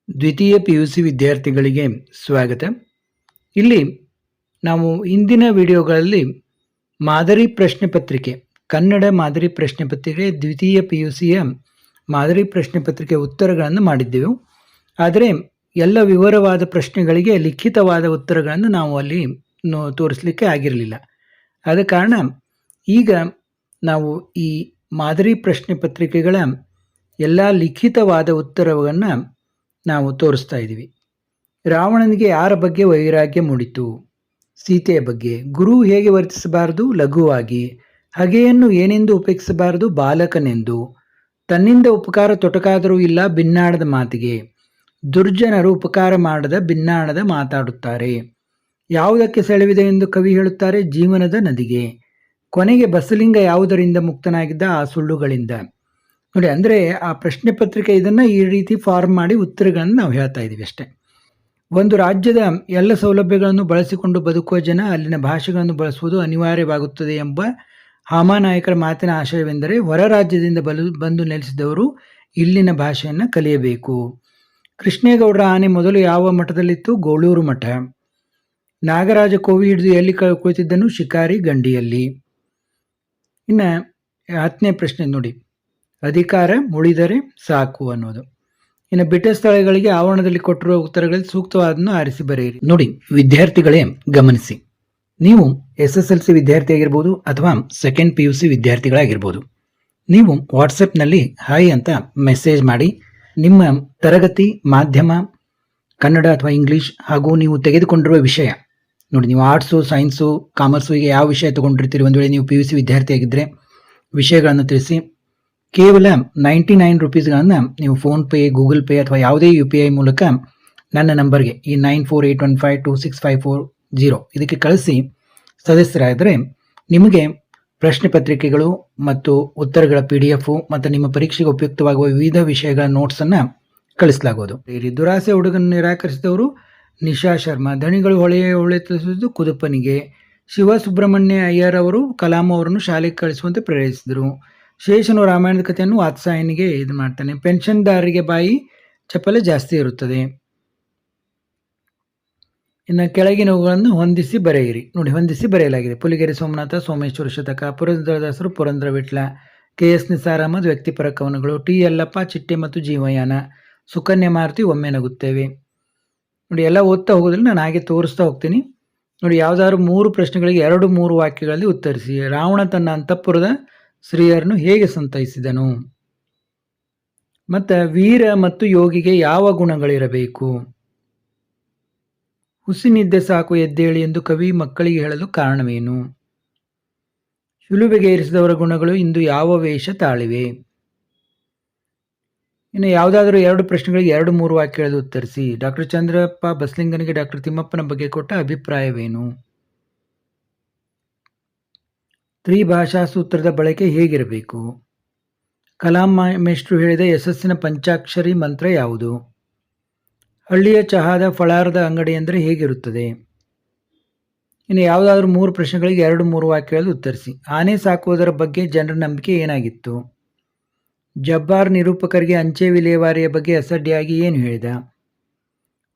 ದ್ವಿತೀಯ ಪಿ-ಯು-ಸಿ ವಿದ್ಯಾರ್ಥಿಗಳಿಗೆ ಸ್ವಾಗತ. ಇಲ್ಲಿ ನಾವು ಇಂದಿನ ವಿಡಿಯೋಗಳಲ್ಲಿ ಮಾದರಿ ಪ್ರಶ್ನೆ ಪತ್ರಿಕೆ, ಕನ್ನಡ ಮಾದರಿ ಪ್ರಶ್ನೆ ಪತ್ರಿಕೆ, ದ್ವಿತೀಯ ಪಿ-ಯು-ಸಿಯ ಮಾದರಿ ಪ್ರಶ್ನೆ ಪತ್ರಿಕೆ ಉತ್ತರಗಳನ್ನು ಮಾಡಿದ್ದೆವು. ಆದರೆ ಎಲ್ಲ ವಿವರವಾದ ಪ್ರಶ್ನೆಗಳಿಗೆ ಲಿಖಿತವಾದ ಉತ್ತರಗಳನ್ನು ನಾವು ಅಲ್ಲಿ ತೋರಿಸಲಿಕ್ಕೆ ಆಗಿರಲಿಲ್ಲ. ಆದ ಕಾರಣ ಈಗ ನಾವು ಈ ಮಾದರಿ ಪ್ರಶ್ನೆ ಪತ್ರಿಕೆಗಳ ಎಲ್ಲ ಲಿಖಿತವಾದ ಉತ್ತರವನ್ನು ನಾವು ತೋರಿಸ್ತಾ ಇದ್ದೀವಿ. ರಾವಣನಿಗೆ ಯಾರ ಬಗ್ಗೆ ವೈರಾಗ್ಯ ಮೂಡಿತು? ಸೀತೆಯ ಬಗ್ಗೆ. ಗುರು ಹೇಗೆ ವರ್ತಿಸಬಾರದು? ಲಘುವಾಗಿ. ಹಗೆಯನ್ನು ಏನೆಂದು ಉಪೇಕ್ಷಿಸಬಾರದು? ಬಾಲಕನೆಂದು. ತನ್ನಿಂದ ಉಪಕಾರ ತೊಟಕಾದರೂ ಇಲ್ಲ ಭಿನ್ನಾಣದ ಮಾತಿಗೆ. ದುರ್ಜನರು ಉಪಕಾರ ಮಾಡದ ಭಿನ್ನಾಣದ ಮಾತಾಡುತ್ತಾರೆ. ಯಾವುದಕ್ಕೆ ಸೆಳೆವಿದೆ ಎಂದು ಕವಿ ಹೇಳುತ್ತಾರೆ? ಜೀವನದ ನದಿಗೆ. ಕೊನೆಗೆ ಬಸಲಿಂಗ ಯಾವುದರಿಂದ ಮುಕ್ತನಾಗಿದ್ದ? ಆ ಸುಳ್ಳುಗಳಿಂದ. ನೋಡಿ, ಅಂದರೆ ಆ ಪ್ರಶ್ನೆ ಪತ್ರಿಕೆ ಇದನ್ನು ಈ ರೀತಿ ಫಾರ್ಮ್ ಮಾಡಿ ಉತ್ತರಗಳನ್ನು ನಾವು ಹೇಳ್ತಾ ಇದ್ದೀವಿ ಅಷ್ಟೇ. ಒಂದು ರಾಜ್ಯದ ಎಲ್ಲ ಸೌಲಭ್ಯಗಳನ್ನು ಬಳಸಿಕೊಂಡು ಬದುಕುವ ಜನ ಅಲ್ಲಿನ ಭಾಷೆಗಳನ್ನು ಬಳಸುವುದು ಅನಿವಾರ್ಯವಾಗುತ್ತದೆ ಎಂಬ ಹಾಮಾನಾಯಕರ ಮಾತಿನ ಆಶಯವೆಂದರೆ ಹೊರ ರಾಜ್ಯದಿಂದ ಬಂದು ನೆಲೆಸಿದವರು ಇಲ್ಲಿನ ಭಾಷೆಯನ್ನು ಕಲಿಯಬೇಕು. ಕೃಷ್ಣೇಗೌಡರ ಆನೆ ಮೊದಲು ಯಾವ ಮಠದಲ್ಲಿತ್ತು? ಗೋಳೂರು ಮಠ. ನಾಗರಾಜ ಕೋವಿ ಹಿಡಿದು ಎಲ್ಲಿ ಕುಳಿತಿದ್ದನು? ಶಿಕಾರಿ ಗಂಡಿಯಲ್ಲಿ. ಇನ್ನು 10ನೇ ಪ್ರಶ್ನೆ ನೋಡಿ, ಅಧಿಕಾರ ಮುಳಿದರೆ ಸಾಕು ಅನ್ನೋದು. ಇನ್ನು ಬಿಟ್ಟ ಸ್ಥಳಗಳಿಗೆ ಆವರಣದಲ್ಲಿ ಕೊಟ್ಟಿರುವ ಉತ್ತರಗಳಲ್ಲಿ ಸೂಕ್ತವಾದನ್ನು ಆರಿಸಿ ಬರೆಯಿರಿ. ನೋಡಿ ವಿದ್ಯಾರ್ಥಿಗಳೇ, ಗಮನಿಸಿ, ನೀವು SSLC ವಿದ್ಯಾರ್ಥಿ ಆಗಿರ್ಬೋದು ಅಥವಾ ಸೆಕೆಂಡ್ PUC ವಿದ್ಯಾರ್ಥಿಗಳಾಗಿರ್ಬೋದು. ನೀವು ವಾಟ್ಸಪ್ನಲ್ಲಿ ಹಾಯ್ ಅಂತ ಮೆಸೇಜ್ ಮಾಡಿ ನಿಮ್ಮ ತರಗತಿ ಮಾಧ್ಯಮ ಕನ್ನಡ ಅಥವಾ ಇಂಗ್ಲೀಷ್ ಹಾಗೂ ನೀವು ತೆಗೆದುಕೊಂಡಿರುವ ವಿಷಯ, ನೋಡಿ ನೀವು ಆರ್ಟ್ಸು, ಸೈನ್ಸು, ಕಾಮರ್ಸು, ಹೀಗೆ ಯಾವ ವಿಷಯ ತಗೊಂಡಿರ್ತೀರಿ, ಒಂದು ವೇಳೆ ನೀವು PUC ವಿದ್ಯಾರ್ಥಿ ಆಗಿದ್ದರೆ ವಿಷಯಗಳನ್ನು ತಿಳಿಸಿ. ಕೇವಲ 99 ರೂಪೀಸ್ಗಳನ್ನು ನೀವು ಫೋನ್ಪೇ, ಗೂಗಲ್ ಪೇ ಅಥವಾ ಯಾವುದೇ UPI ಮೂಲಕ ನನ್ನ ನಂಬರ್ಗೆ, ಈ 9481526540 ಇದಕ್ಕೆ ಕಳಿಸಿ ಸದಸ್ಯರಾದರೆ ನಿಮಗೆ ಪ್ರಶ್ನೆ ಪತ್ರಿಕೆಗಳು ಮತ್ತು ಉತ್ತರಗಳ PDF ಮತ್ತು ನಿಮ್ಮ ಪರೀಕ್ಷೆಗೆ ಉಪಯುಕ್ತವಾಗುವ ವಿವಿಧ ವಿಷಯಗಳ ನೋಟ್ಸನ್ನು ಕಳಿಸಲಾಗುವುದು. ದುರಾಸೆ ಹುಡುಗನ್ನು ನಿರಾಕರಿಸಿದವರು ನಿಶಾ ಶರ್ಮಾ. ದಣಿಗಳು ಹೊಳೆ ತಿಳಿಸಿದ್ದು ಕುದುಪನಿಗೆ. ಶಿವಸುಬ್ರಹ್ಮಣ್ಯ ಅಯ್ಯರ್ ಅವರು ಕಲಾಂ ಅವರನ್ನು ಶಾಲೆಗೆ ಕಳಿಸುವಂತೆ ಪ್ರೇರೇಪಿಸಿದರು. ಶೇಷನು ರಾಮಾಯಣದ ಕಥೆಯನ್ನು ವಾತ್ಸಾಯನಿಗೆ ಇದು ಮಾಡ್ತಾನೆ. ಪೆನ್ಷನ್ದಾರರಿಗೆ ಬಾಯಿ ಚಪಲ ಜಾಸ್ತಿ ಇರುತ್ತದೆ. ಇನ್ನು ಕೆಳಗಿನವುಗಳನ್ನು ಹೊಂದಿಸಿ ಬರೆಯಿರಿ. ನೋಡಿ, ಹೊಂದಿಸಿ ಬರೆಯಲಾಗಿದೆ. ಪುಲಿಗೆರೆ ಸೋಮನಾಥ, ಸೋಮೇಶ್ವರ ಶತಕ, ಪುರಂದರದಾಸರು, ಪುರಂದರ ವಿಟ್ಲ, KS ನಿಸಾರ್ ಅಹಮದ್, ವ್ಯಕ್ತಿಪರ ಕವನಗಳು, T ಯಲ್ಲಪ್ಪ, ಚಿಟ್ಟೆ ಮತ್ತು ಜೀವಯಾನ, ಸುಕನ್ಯಾ ಮಾರುತಿ, ಒಮ್ಮೆ ನಗುತ್ತೇವೆ. ನೋಡಿ, ಎಲ್ಲ ಓದ್ತಾ ಹೋಗೋದ್ರಲ್ಲಿ ನಾನು ಹಾಗೆ ತೋರಿಸ್ತಾ ಹೋಗ್ತೀನಿ. ನೋಡಿ, ಯಾವುದಾದ್ರು 3 ಪ್ರಶ್ನೆಗಳಿಗೆ 2-3 ವಾಕ್ಯಗಳಲ್ಲಿ ಉತ್ತರಿಸಿ. ರಾವಣ ತನ್ನ ಅಂತಃಪುರದ ಸ್ತ್ರೀಯರನ್ನು ಹೇಗೆ ಸಂತೈಸಿದನು? ಮತ್ತು ವೀರ ಮತ್ತು ಯೋಗಿಗೆ ಯಾವ ಗುಣಗಳಿರಬೇಕು? ಹುಸಿನಿದ್ದೆ ಸಾಕು ಎದ್ದೇಳಿ ಎಂದು ಕವಿ ಮಕ್ಕಳಿಗೆ ಹೇಳಲು ಕಾರಣವೇನು? ಶಿಲುಬೆಗೆ ಏರಿಸಿದವರ ಗುಣಗಳು ಇಂದು ಯಾವ ವೇಷ ತಾಳಿವೆ? ಇನ್ನು ಯಾವುದಾದ್ರೂ 2 ಪ್ರಶ್ನೆಗಳಿಗೆ 2-3 ವಾಕ್ಯಗಳಲ್ಲಿ ಉತ್ತರಿಸಿ. ಡಾಕ್ಟರ್ ಚಂದ್ರಪ್ಪ ಬಸಲಿಂಗನಿಗೆ ಡಾಕ್ಟರ್ ತಿಮ್ಮಪ್ಪನ ಬಗ್ಗೆ ಕೊಟ್ಟ ಅಭಿಪ್ರಾಯವೇನು? ತ್ರಿಭಾಷಾ ಸೂತ್ರದ ಬಳಕೆ ಹೇಗಿರಬೇಕು? ಕಲಾಂ ಮೇಷ್ಟ್ರು ಹೇಳಿದ ಯಶಸ್ಸಿನ ಪಂಚಾಕ್ಷರಿ ಮಂತ್ರ ಯಾವುದು? ಹಳ್ಳಿಯ ಚಹಾದ ಫಳಾರದ ಅಂಗಡಿ ಅಂದರೆ ಹೇಗಿರುತ್ತದೆ? ಇನ್ನು ಯಾವುದಾದ್ರೂ 3 ಪ್ರಶ್ನೆಗಳಿಗೆ 2-3 ವಾಕ್ಯಗಳಲ್ಲಿ ಉತ್ತರಿಸಿ. ಆನೆ ಸಾಕುವುದರ ಬಗ್ಗೆ ಜನರ ನಂಬಿಕೆ ಏನಾಗಿತ್ತು? ಜಬ್ಬಾರ್ ನಿರೂಪಕರಿಗೆ ಅಂಚೆ ವಿಲೇವಾರಿಯ ಬಗ್ಗೆ ಅಸಡ್ಡೆಯಾಗಿ ಏನು ಹೇಳಿದ?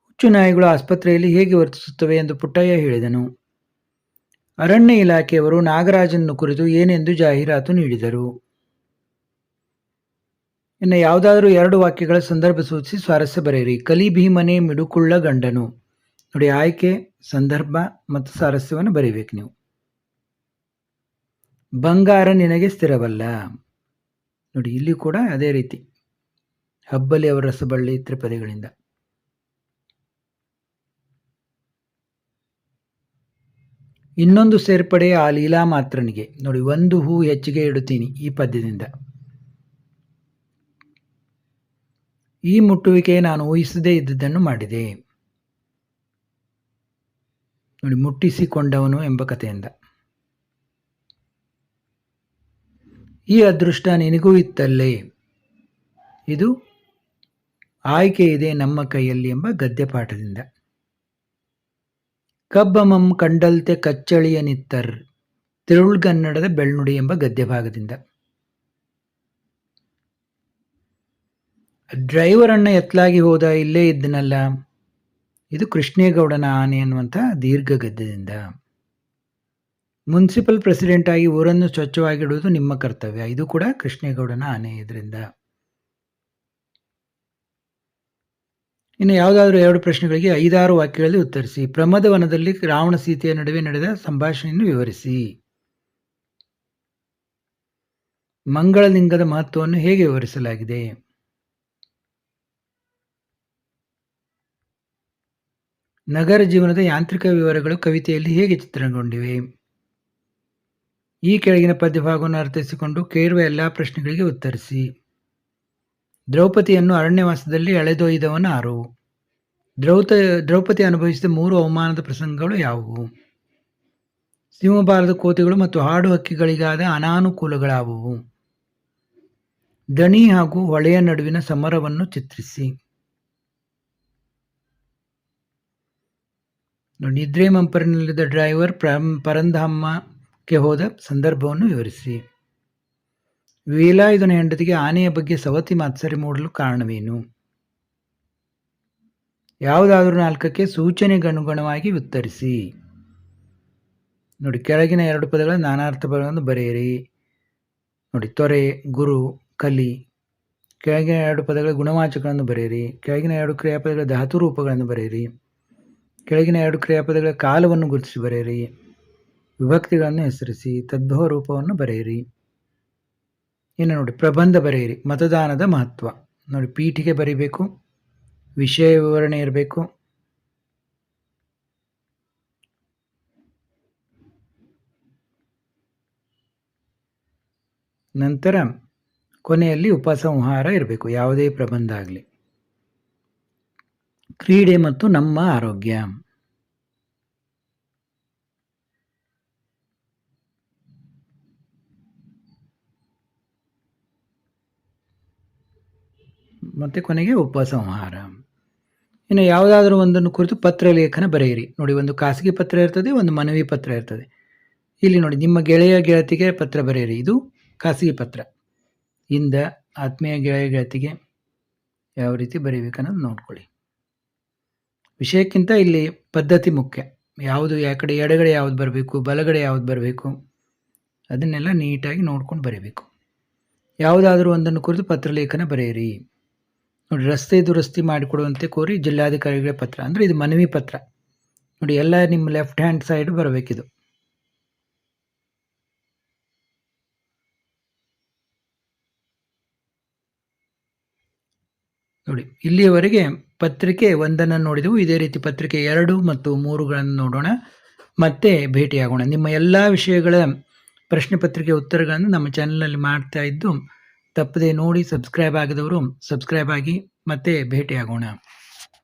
ಹುಚ್ಚು ನಾಯಿಗಳು ಆಸ್ಪತ್ರೆಯಲ್ಲಿ ಹೇಗೆ ವರ್ತಿಸುತ್ತವೆ ಎಂದು ಪುಟ್ಟಯ್ಯ ಹೇಳಿದನು. ಅರಣ್ಯ ಇಲಾಖೆಯವರು ನಾಗರಾಜನ್ನು ಕುರಿತು ಏನೆಂದು ಜಾಹೀರಾತು ನೀಡಿದರು? ಇನ್ನು ಯಾವುದಾದ್ರೂ 2 ವಾಕ್ಯಗಳ ಸಂದರ್ಭ ಸೂಚಿಸಿ ಸ್ವಾರಸ್ಯ ಬರೆಯಿರಿ. ಕಲಿ ಭೀಮನೆ ಮಿಡುಕುಳ್ಳ ಗಂಡನು. ನೋಡಿ, ಆಯ್ಕೆ, ಸಂದರ್ಭ ಮತ್ತು ಸ್ವಾರಸ್ಯವನ್ನು ಬರೀಬೇಕು ನೀವು. ಬಂಗಾರ ನಿನಗೆ ಸ್ಥಿರವಲ್ಲ. ನೋಡಿ, ಇಲ್ಲಿ ಕೂಡ ಅದೇ ರೀತಿ ಹಬ್ಬಲಿ ಅವರ ರಸಬಳ್ಳಿ ತ್ರಿಪದಿಗಳಿಂದ. ಇನ್ನೊಂದು ಸೇರ್ಪಡೆ ಆ ಲೀಲಾ ಮಾತ್ರನಿಗೆ. ನೋಡಿ, ಒಂದು ಹೂ ಹೆಚ್ಚಿಗೆ ಇಡುತ್ತೀನಿ ಈ ಪದ್ಯದಿಂದ. ಈ ಮುಟ್ಟುವಿಕೆ ನಾನು ಊಹಿಸದೇ ಇದ್ದುದನ್ನು ಮಾಡಿದೆ. ನೋಡಿ, ಮುಟ್ಟಿಸಿಕೊಂಡವನು ಎಂಬ ಕಥೆಯಿಂದ. ಈ ಅದೃಷ್ಟ ನಿನಗೂ ಇತ್ತಲ್ಲೇ, ಇದು ಆಯ್ಕೆ ಇದೆ ನಮ್ಮ ಕೈಯಲ್ಲಿ ಎಂಬ ಗದ್ಯಪಾಠದಿಂದ. ಕಬ್ಬಮಂ ಕಂಡಲ್ತೆ ಕಚ್ಚಳಿಯ ನಿತ್ತರ್, ತಿರುಳ್ಗನ್ನಡದ ಬೆಳ್ನುಡಿ ಎಂಬ ಗದ್ಯಭಾಗದಿಂದ. ಡ್ರೈವರ್ ಅಣ್ಣ ಎತ್ತಲಾಗಿ ಹೋದ, ಇಲ್ಲೇ ಇದ್ದನಲ್ಲ. ಇದು ಕೃಷ್ಣೇಗೌಡನ ಆನೆ ಅನ್ನುವಂಥ ದೀರ್ಘ ಗದ್ಯದಿಂದ. ಮುನ್ಸಿಪಲ್ ಪ್ರೆಸಿಡೆಂಟ್ ಆಗಿ ಊರನ್ನು ಸ್ವಚ್ಛವಾಗಿಡುವುದು ನಿಮ್ಮ ಕರ್ತವ್ಯ. ಇದು ಕೂಡ ಕೃಷ್ಣೇಗೌಡನ ಆನೆ ಇದರಿಂದ. ಇನ್ನು ಯಾವುದಾದ್ರೂ 2 ಪ್ರಶ್ನೆಗಳಿಗೆ 5-6 ವಾಕ್ಯಗಳಲ್ಲಿ ಉತ್ತರಿಸಿ. ಪ್ರಮದವನದಲ್ಲಿ ರಾವಣ ಸೀತೆಯ ನಡುವೆ ನಡೆದ ಸಂಭಾಷಣೆಯನ್ನು ವಿವರಿಸಿ. ಮಂಗಳಲಿಂಗದ ಮಹತ್ವವನ್ನು ಹೇಗೆ ವಿವರಿಸಲಾಗಿದೆ? ನಗರ ಜೀವನದ ಯಾಂತ್ರಿಕ ವಿವರಗಳು ಕವಿತೆಯಲ್ಲಿ ಹೇಗೆ ಚಿತ್ರಣಗೊಂಡಿವೆ? ಈ ಕೆಳಗಿನ ಪದ್ಯಭಾಗವನ್ನು ಅರ್ಥೈಸಿಕೊಂಡು ಕೇಳುವ ಎಲ್ಲ ಪ್ರಶ್ನೆಗಳಿಗೆ ಉತ್ತರಿಸಿ. ದ್ರೌಪದಿಯನ್ನು ಅರಣ್ಯವಾಸದಲ್ಲಿ ಎಳೆದೊಯ್ದವನಾರು? ದ್ರೌಪದಿ ಅನುಭವಿಸಿದ 3 ಅವಮಾನದ ಪ್ರಸಂಗಗಳು ಯಾವುವು? ಸಿಂಹಬಾಲದ ಕೋತಿಗಳು ಮತ್ತು ಹಾಡು ಹಕ್ಕಿಗಳಿಗಾದ ಅನಾನುಕೂಲಗಳಾವುವು? ದಣಿ ಹಾಗೂ ಹೊಳೆಯ ನಡುವಿನ ಸಮರವನ್ನು ಚಿತ್ರಿಸಿ. ನಿದ್ರೆ ಮಂಪರಿನಲ್ಲಿದ್ದ ಡ್ರೈವರ್ ಪರಂಧಾಮಕ್ಕೆ ಹೋದ ಸಂದರ್ಭವನ್ನು ವಿವರಿಸಿ. ವೇಲಾಯುಧನ ಹೆಂಡತಿಗೆ ಆನೆಯ ಬಗ್ಗೆ ಸವತಿ ಮಾತ್ಸರ್ಯ ಮೂಡಲು ಕಾರಣವೇನು? ಯಾವುದಾದರೂ 4ಕ್ಕೆ ಸೂಚನೆಗನುಗುಣವಾಗಿ ಉತ್ತರಿಸಿ. ನೋಡಿ, ಕೆಳಗಿನ 2 ಪದಗಳ ನಾನಾರ್ಥ ಪದಗಳನ್ನು ಬರೆಯಿರಿ. ನೋಡಿ, ತೊರೆ, ಗುರು, ಕಲಿ. ಕೆಳಗಿನ 2 ಪದಗಳ ಗುಣವಾಚಕಗಳನ್ನು ಬರೆಯಿರಿ. ಕೆಳಗಿನ 2 ಕ್ರಿಯಾಪದಗಳ ಧಾತು ರೂಪಗಳನ್ನು ಬರೆಯಿರಿ. ಕೆಳಗಿನ 2 ಕ್ರಿಯಾಪದಗಳ ಕಾಲವನ್ನು ಗುರುತಿಸಿ ಬರೆಯಿರಿ. ವಿಭಕ್ತಿಗಳನ್ನು ಹೆಸರಿಸಿ. ತದ್ಭವ ರೂಪವನ್ನು ಬರೆಯಿರಿ. ಇನ್ನು ನೋಡಿ, ಪ್ರಬಂಧ ಬರೆಯಿರಿ. ಮತದಾನದ ಮಹತ್ವ. ನೋಡಿ, ಪೀಠಿಗೆ ಬರೀಬೇಕು, ವಿಷಯ ವಿವರಣೆ ಇರಬೇಕು. ನಂತರ ಕೊನೆಯಲ್ಲಿ ಉಪಸಂಹಾರ ಇರಬೇಕು, ಯಾವುದೇ ಪ್ರಬಂಧ ಆಗಲಿ. ಕ್ರೀಡೆ ಮತ್ತು ನಮ್ಮ ಆರೋಗ್ಯ. ಮತ್ತೆ ಕೊನೆಗೆ ಉಪಸಂಹಾರ. ಇನ್ನು ಯಾವುದಾದ್ರೂ ಒಂದನ್ನು ಕುರಿತು ಪತ್ರ ಲೇಖನ ಬರೆಯಿರಿ. ನೋಡಿ, ಒಂದು ಖಾಸಗಿ ಪತ್ರ ಇರ್ತದೆ, ಒಂದು ಮನವಿ ಪತ್ರ ಇರ್ತದೆ. ಇಲ್ಲಿ ನೋಡಿ, ನಿಮ್ಮ ಗೆಳೆಯ ಗೆಳತಿಗೆ ಪತ್ರ ಬರೆಯಿರಿ. ಇದು ಖಾಸಗಿ ಪತ್ರ. ಇಂದ ಆತ್ಮೀಯ ಗೆಳೆಯ ಗೆಳತಿಗೆ ಯಾವ ರೀತಿ ಬರೀಬೇಕನ್ನೋದು ನೋಡ್ಕೊಳ್ಳಿ. ವಿಷಯಕ್ಕಿಂತ ಇಲ್ಲಿ ಪದ್ಧತಿ ಮುಖ್ಯ. ಯಾವುದು ಕಡೆ ಎಡಗಡೆ ಯಾವ್ದು ಬರಬೇಕು, ಬಲಗಡೆ ಯಾವ್ದು ಬರಬೇಕು, ಅದನ್ನೆಲ್ಲ ನೀಟಾಗಿ ನೋಡ್ಕೊಂಡು ಬರೀಬೇಕು. ಯಾವುದಾದ್ರೂ ಒಂದನ್ನು ಕುರಿತು ಪತ್ರಲೇಖನ ಬರೆಯಿರಿ. ನೋಡಿ, ರಸ್ತೆ ದುರಸ್ತಿ ಮಾಡಿಕೊಡುವಂತೆ ಕೋರಿ ಜಿಲ್ಲಾಧಿಕಾರಿಗಳ ಪತ್ರ. ಅಂದರೆ ಇದು ಮನವಿ ಪತ್ರ. ನೋಡಿ, ಎಲ್ಲ ನಿಮ್ಮ ಲೆಫ್ಟ್ ಹ್ಯಾಂಡ್ ಸೈಡ್ ಬರಬೇಕಿದು. ನೋಡಿ, ಇಲ್ಲಿಯವರೆಗೆ ಪತ್ರಿಕೆ 1 ನೋಡಿದೆವು. ಇದೇ ರೀತಿ ಪತ್ರಿಕೆ 2 ಮತ್ತು 3ಗಳನ್ನು ನೋಡೋಣ. ಮತ್ತೆ ಭೇಟಿಯಾಗೋಣ. ನಿಮ್ಮ ಎಲ್ಲ ವಿಷಯಗಳ ಪ್ರಶ್ನೆ ಪತ್ರಿಕೆ ಉತ್ತರಗಳನ್ನು ನಮ್ಮ ಚಾನಲ್ನಲ್ಲಿ ಮಾಡ್ತಾ ಇದ್ದು, ತಪ್ಪದೆ ನೋಡಿ. ಸಬ್ಸ್ಕ್ರೈಬ್ ಆಗದವರು ಸಬ್ಸ್ಕ್ರೈಬ್ ಆಗಿ. ಮತ್ತೆ ಭೇಟಿಯಾಗೋಣ.